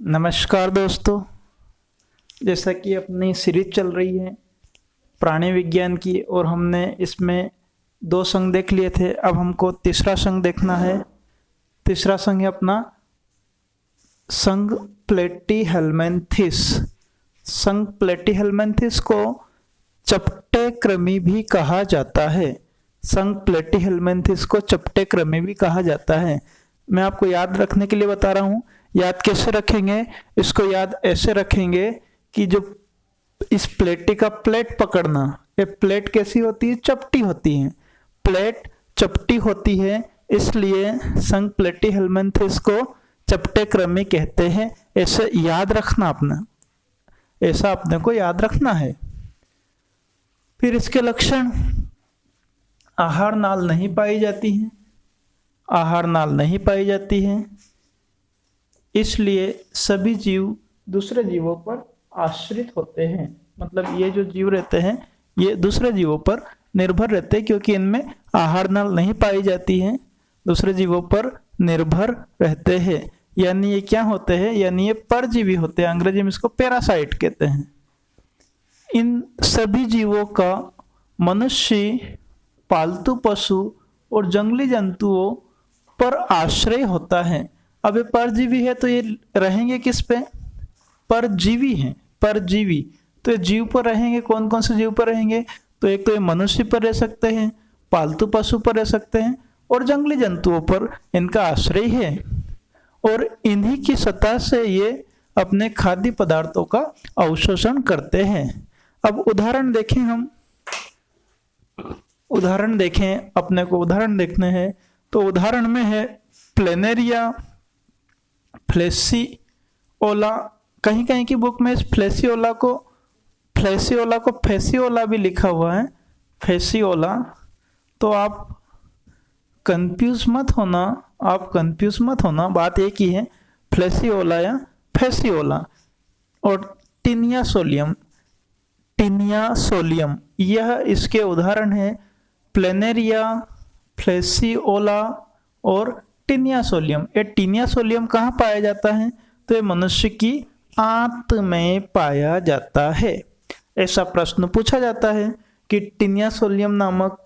नमस्कार दोस्तों। जैसा कि अपनी सीरीज चल रही है प्राणी विज्ञान की और हमने इसमें 2 संघ देख लिए थे। अब हमको तीसरा संघ देखना है। तीसरा संघ है अपना संघ प्लेटीहेल्मिन्थेस। संघ प्लेटीहेल्मिन्थेस को चपटे कृमि भी कहा जाता है। संघ प्लेटीहेल्मिन्थेस को चपटे कृमि भी कहा जाता है। मैं आपको याद रखने के लिए बता रहा हूँ। याद कैसे रखेंगे? इसको याद ऐसे रखेंगे कि जो इस प्लेटी का प्लेट पकड़ना, ये प्लेट कैसी होती है? चपटी होती है। प्लेट चपटी होती है, इसलिए संघ प्लेटीहेल्मिन्थेस को चपटे कृमि कहते हैं। ऐसे याद रखना अपना, ऐसा अपने को याद रखना है। फिर इसके लक्षण, आहार नाल नहीं पाई जाती है। आहार नाल नहीं पाई जाती है, इसलिए सभी जीव दूसरे जीवों पर आश्रित होते हैं। मतलब ये जो जीव रहते हैं ये दूसरे जीवों पर निर्भर रहते हैं, क्योंकि इनमें आहार नाल नहीं पाई जाती है, दूसरे जीवों पर निर्भर रहते हैं। यानी ये क्या होते हैं? यानी ये परजीवी होते हैं। अंग्रेजी में इसको पैरासाइट कहते हैं। इन सभी जीवों का मनुष्य, पालतू पशु और जंगली जंतुओं पर आश्रय होता है। अब ये परजीवी है तो ये रहेंगे किस पे? परजीवी हैं, परजीवी। तो ये जीव पर रहेंगे। कौन कौन से जीव पर रहेंगे? तो एक तो ये मनुष्य पर रह सकते हैं, पालतू पशु पर रह सकते हैं और जंगली जंतुओं पर इनका आश्रय है। और इन्हीं की सतह से ये अपने खाद्य पदार्थों का अवशोषण करते हैं। अब उदाहरण देखें हम, उदाहरण देखें, अपने को उदाहरण देखने हैं। तो उदाहरण में है प्लेनेरिया, फ्लेसियोला। कहीं कहीं की बुक में इस फ्लेसियोला को फेसियोला भी लिखा हुआ है, फेसियोला। तो आप कंफ्यूज मत होना, आप कंफ्यूज मत होना, बात एक ही है, फ्लेसियोला या फेसियोला। और टिनिया सोलियम, टिनिया सोलियम, यह इसके उदाहरण है। प्लेनेरिया, फ्लेसियोला और टिनिया सोलियम। ये टिनिया सोलियम कहाँ पाया जाता है? तो ये मनुष्य की आंत में पाया जाता है। ऐसा प्रश्न पूछा जाता है कि टिनिया सोलियम नामक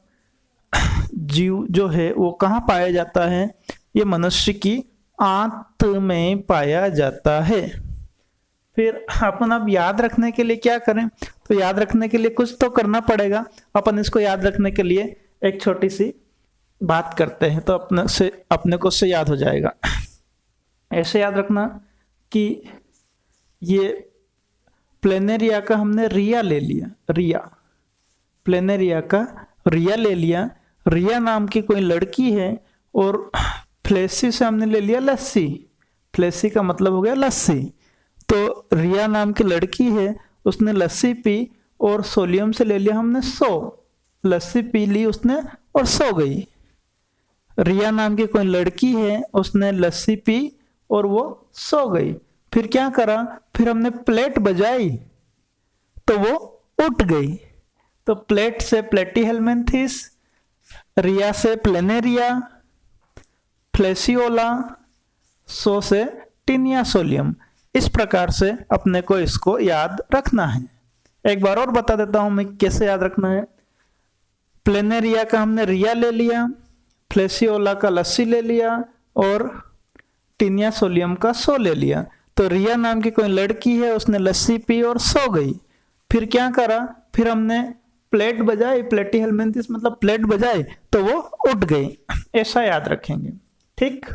जीव जो है वो कहाँ पाया जाता है? ये मनुष्य की आंत में पाया जाता है। फिर अपन अब याद रखने के लिए क्या करें? तो याद रखने के लिए कुछ तो करना पड़ेगा। अपन इसको याद रखने के लिए एक छोटी सी बात करते हैं, तो अपने को से याद हो जाएगा। ऐसे याद रखना कि ये प्लेनेरिया का हमने रिया ले लिया, रिया, प्लेनेरिया का रिया ले लिया। रिया नाम की कोई लड़की है और फ्लेसी से हमने ले लिया लस्सी। फ्लेसी का मतलब हो गया लस्सी। तो रिया नाम की लड़की है, उसने लस्सी पी और सोलियम से ले लिया हमने 100। लस्सी पी ली उसने और सो गई। रिया नाम की कोई लड़की है, उसने लस्सी पी और वो सो गई। फिर क्या करा? फिर हमने प्लेट बजाई तो वो उठ गई। तो प्लेट से प्लेटीहेल्मिन्थेस, रिया से प्लेनेरिया, फ्लेसियोला, सो से टिनिया सोलियम। इस प्रकार से अपने को इसको याद रखना है। एक बार और बता देता हूं मैं कैसे याद रखना है। प्लेनेरिया का हमने रिया ले लिया, फ्लेसियोला का लस्सी ले लिया और टिनिया सोलियम का सो ले लिया। तो रिया नाम की कोई लड़की है, उसने लस्सी पी और सो गई। फिर क्या करा? फिर हमने प्लेट बजाई, प्लेटीहेल्मिन्थेस मतलब प्लेट बजाई तो वो उठ गई। ऐसा याद रखेंगे, ठीक।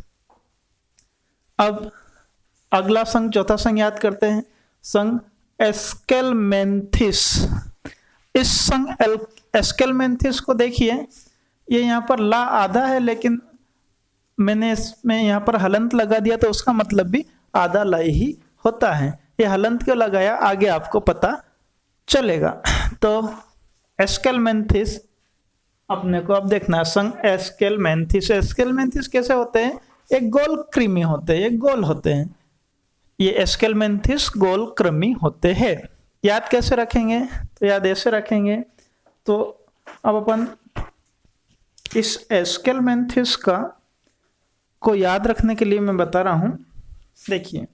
अब अगला संघ, चौथा संघ याद करते हैं, संघ एस्केलमेंथिस। इस संघ एस्केलमेंथिस को देखिए, ये यहाँ पर ला आधा है, लेकिन मैंने इसमें यहाँ पर हलंत लगा दिया तो उसका मतलब भी आधा ला ही होता है। ये हलंत क्यों लगाया आगे आपको पता चलेगा। तो एस्केलमेंथिस अपने को अब देखना है। संघ एस्केलमेंथिस, एस्केलमेंथिस कैसे होते हैं? एक गोल कृमि होते हैं, एक गोल होते हैं। ये एस्केलमेंथिस गोल कृमि होते हैं। याद कैसे रखेंगे? तो याद ऐसे रखेंगे। तो अब अपन इस एस्केलमेंथिस का को याद रखने के लिए मैं बता रहा हूं। देखिए,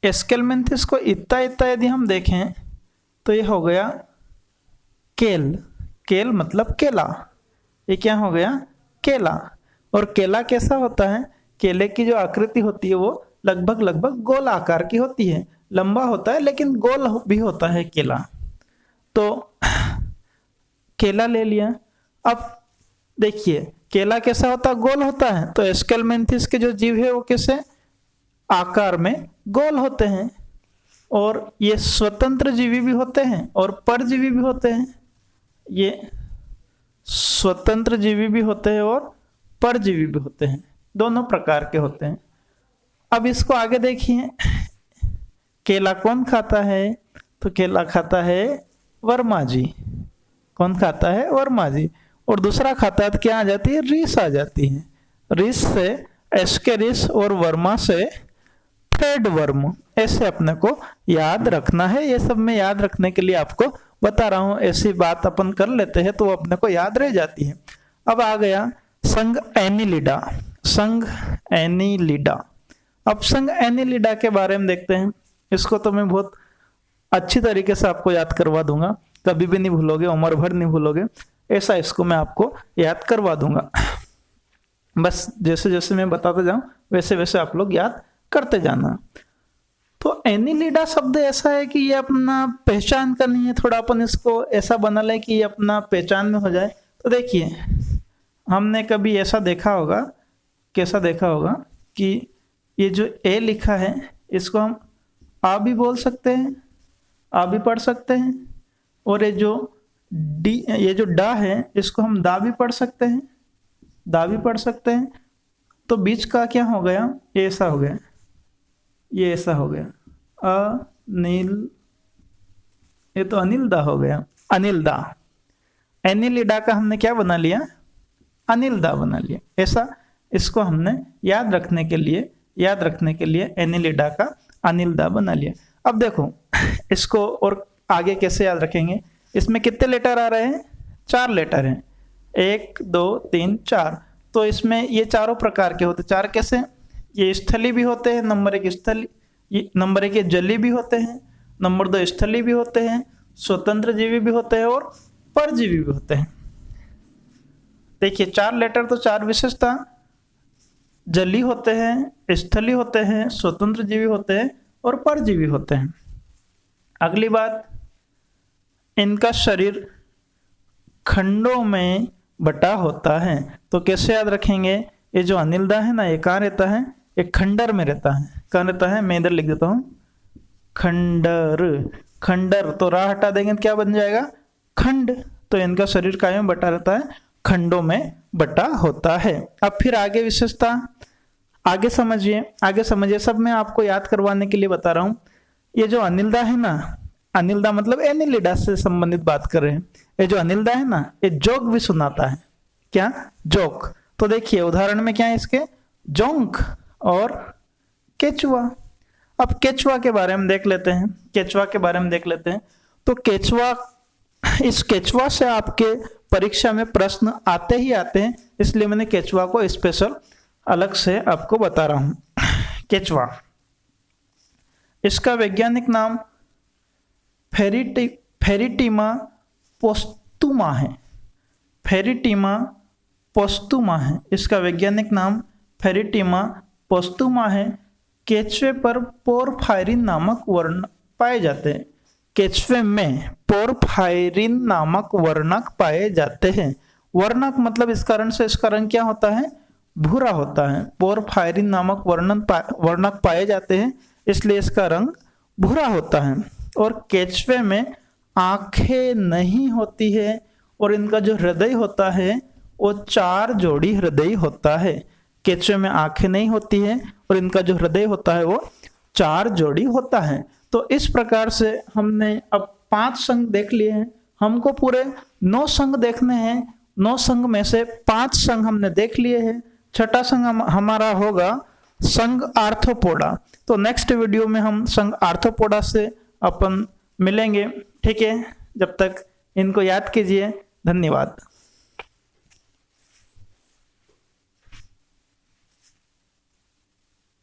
एस्केलमेंथिस को इतना इतना यदि हम देखें तो ये हो गया केल। केल मतलब केला, ये क्या हो गया? केला। और केला कैसा होता है? केले की जो आकृति होती है वो लगभग लगभग गोल आकार की होती है, लंबा होता है लेकिन गोल भी होता है केला। तो केला ले लिया। अब देखिए केला कैसा होता है? गोल होता है। तो एस्केलमेंथिस के जो जीव है वो कैसे आकार में गोल होते हैं। और ये स्वतंत्र जीवी भी होते हैं और परजीवी भी होते हैं। ये स्वतंत्र जीवी भी होते हैं और परजीवी भी होते हैं, दोनों प्रकार के होते हैं। अब इसको आगे देखिए, केला कौन खाता है? तो केला खाता है वर्मा जी। कौन खाता है? वर्मा जी। और दूसरा खाता है तो क्या आ जाती है? रीस आ जाती है। रीस से एस्केरिस और वर्मा से थ्रेड वर्म। ऐसे अपने को याद रखना है। ये सब मैं याद रखने के लिए आपको बता रहा हूं। ऐसी बात अपन कर लेते हैं तो वो अपने को याद रह जाती है। अब आ गया संघ एनिलिडा। संघ एनिलिडा। अब संघ एनिलिडा के बारे में देखते हैं। इसको तो मैं बहुत अच्छी तरीके से आपको याद करवा दूंगा, कभी भी नहीं भूलोगे, उम्र भर नहीं भूलोगे। ऐसा इसको मैं आपको याद करवा दूंगा। बस जैसे जैसे मैं बताते जाऊं वैसे वैसे आप लोग याद करते जाना। तो एनिलिडा शब्द ऐसा है कि ये अपना पहचान का नहीं है, थोड़ा अपन इसको ऐसा बना ले कि ये अपना पहचान में हो जाए। तो देखिए हमने कभी ऐसा देखा होगा, कैसा देखा होगा कि ये जो ए लिखा है इसको हम आ भी बोल सकते हैं, आ भी पढ़ सकते हैं। और ये जो डी, ये जो डा है इसको हम दा भी पढ़ सकते हैं, दा भी पढ़ सकते हैं। तो बीच का क्या हो गया? ये ऐसा हो गया, ये ऐसा हो गया अनिल, ये तो अनिल दा हो गया, अनिल दा। एनिलिडा का हमने क्या बना लिया? अनिल दा बना लिया। ऐसा इसको हमने याद रखने के लिए एनिलिडा का अनिल दा बना लिया। अब देखो इसको और आगे कैसे याद रखेंगे? इसमें कितने लेटर आ रहे हैं? 4 लेटर हैं, 1 2 3 4। तो इसमें ये चारों प्रकार के होते। 4 कैसे? ये स्थली भी होते हैं, नंबर 1 स्थली, नंबर 1 ये जली भी होते हैं, नंबर 2 स्थली भी होते हैं, स्वतंत्र जीवी भी होते हैं और परजीवी भी होते हैं। देखिए 4 लेटर तो 4 विशेषता, जली होते हैं, स्थली होते हैं, स्वतंत्र जीवी होते हैं और परजीवी होते हैं। अगली बात, इनका शरीर खंडों में बटा होता है। तो कैसे याद रखेंगे? ये जो अनिलदा है ना, ये कहाँ रहता है? एक खंडर में रहता है। कहाँ रहता है? मैं इधर लिख देता हूं, खंडर। खंडर तो राह हटा देंगे तो क्या बन जाएगा? खंड। तो इनका शरीर काय में बटा रहता है? खंडों में बटा होता है। अब फिर आगे विशेषता, आगे समझिए, सब मैं आपको याद करवाने के लिए बता रहा हूं। ये जो अनिलदा है ना, अनिलदा मतलब एनिलिडा से संबंधित बात कर रहे हैं। ये जो अनिलदा है ना, ये जोक भी सुनाता है। क्या? जोक। तो देखिए उदाहरण में क्या है इसके? जोंक और केचुआ। अब केचुआ के बारे में देख लेते हैं। तो केचुआ, इस केचुआ से आपके परीक्षा में प्रश्न आते हैं, इसलिए मैंने केचुआ को स्पेशल अलग से आपको बता रहा हूं। केचुआ, इसका वैज्ञानिक नाम फेरिटीमा पोस्टुमा है। फेरिटीमा पोस्टुमा है, इसका वैज्ञानिक नाम फेरिटीमा पोस्टुमा है। केचुए पर पोरफायरिन नामक वर्ण पाए जाते हैं। केचुए में पोरफायरिन नामक वर्णक पाए जाते हैं। वर्णक मतलब इस कारण से इसका रंग क्या होता है? भूरा होता है। पोरफायरिन नामक वर्णक पाए जाते हैं, इसलिए इसका रंग भूरा होता है। और केचुए में आंखें नहीं होती है और इनका जो हृदय होता है वो 4 जोड़ी हृदय होता है। केचुए में आंखें नहीं होती है और इनका जो हृदय होता है वो 4 जोड़ी होता है। तो इस प्रकार से हमने अब 5 संघ देख लिए हैं। हमको पूरे 9 संघ देखने हैं। 9 संघ में से 5 संघ हमने देख लिए हैं। छठा संघ हमारा होगा संघ आर्थ्रोपोडा। तो नेक्स्ट वीडियो में हम संघ आर्थ्रोपोडा से अपन मिलेंगे। ठीक है, जब तक इनको याद कीजिए। धन्यवाद।